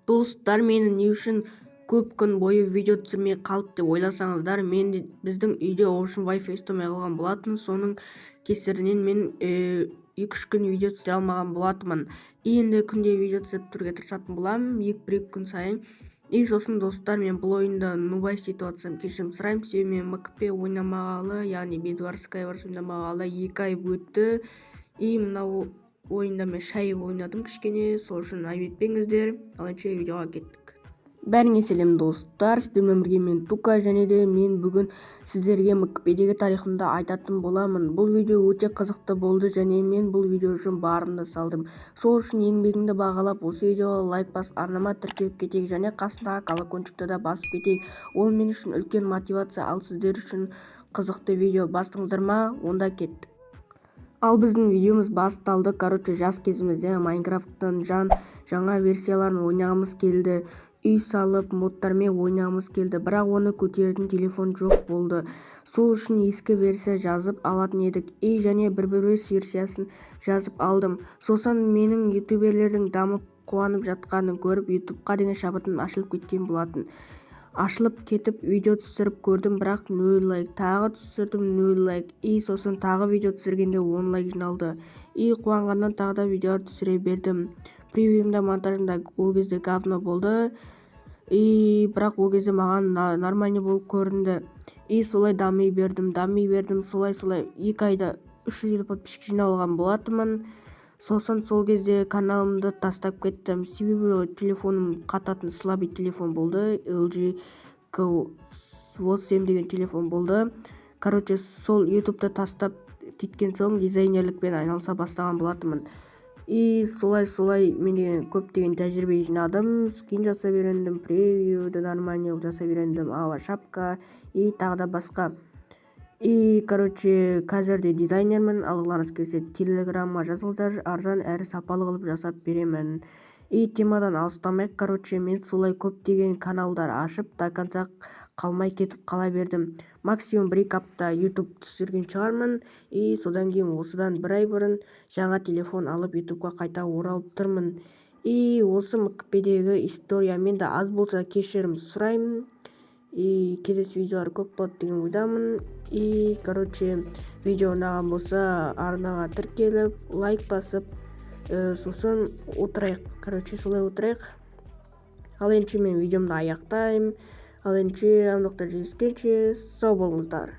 Достар, мені не үшін көп күн бойы видео түсірмей қалды деп ойласаңыздар, біздің үйде общем Wi-Fi ұстамай қалған болатын. Соның кесірінен мен 2-3 күн видео түсіре алмаған болатынмын. Енді күнде видео түсіріп тұруға тырысатын боламын, 2-1 күн сайын. Сосын достар, мен бұл ойында нубай істетіп жатсам кешірім сұраймын, себебі мен МКП ойнамағалы, яғни Bedwars Skywars ойнамағалы 2 ай өтті. Мынау ойында мен шайып ойнадым кішкене, сол үшін айып етпеңіздер. Ал енді видеоға кеттік. Бәріңе сәлем достар, сіздермен бірге мен Тука, және де мен бүгін сіздерге МКПдегі тарихымды айтатын боламын. Бұл видео өте қызықты болды, және мен бұл видео үшін барымды салдым. Сол үшін еңбегіңді бағалап, осы видеоға лайк басып, арнама тіркеліп кетейік, және қасындағы колокольчикті да басып кетейік. Ол мен үшін үлкен мотивация, ал сіздер үшін қызықты видео. Бастыңыздар ма? Онда кеттік. Ал біздің видеомыз басталды. Жас кезімізде Майнкрафттың жаңа версияларын ойнағымыз келді. Үй салып, модтармен ойнағымыз келді, бірақ оны көтеретін телефон жоқ болды. Сол үшін ескі версия жазып алатын едік. Және 1.1 версиясын жазып алдым. Сосын менің ютуберлердің дамып қуанып жатқанын көріп, ютубқа деген шабытым ашылып кеткен болатын. Ашылып кетіп видео түсіріп көрдім, бірақ 0 лайк. Тағы түсірдім, 0 лайк. Сосын тағы видео түсіргенде 10 лайк жиналды. Қуанғаннан тағы да видео түсіре бердім. Превьюмда, монтажында ол кезде говно болды. Бірақ ол кезде маған нормальный болып көрінді. Солай дами бердім. Солай 2 айда 300 подписчик жинап алған болатынмын. Сосын сол кезде каналымды тастап кеттім. Себебі телефоным қататын слабый телефон болды. LG Q8 деген телефон болды. Сол ютубты тастап кеткен соң дизайнерлікпен айналыса бастаған болатынмын. Солай мен көптеген тәжірибе жинадым. Скин жасап үйрендім, превьюді нормальный жасап үйрендім, шапка тағы да басқа. Қазірде дизайнермін. Алғыларыңыз келсе телеграмма жазыңыздар, арзан әрі сапалы қылып жасап беремін. Темадан алыстамайық. Мен солай көптеген каналдар ашып, до конца қалмай кетіп қала бердім. Максимум 1-2 апта ютуб түсірген шығармын. Содан кейін осыдан 1 ай бұрын жаңа телефон алып ютубқа қайта оралып тұрмын. Осы МКПдегі историямен де аз болса кешірім сұраймын. Келесі видеолар көп болады деген ойдамын. Видео ұнаған болса арнаға тіркеліп, лайк басып, сосын отырайық. Солай отырайық. Ал енді мен видеомды аяқтаймын. Ал енді андақтар жүзгенше сау болыңыздар.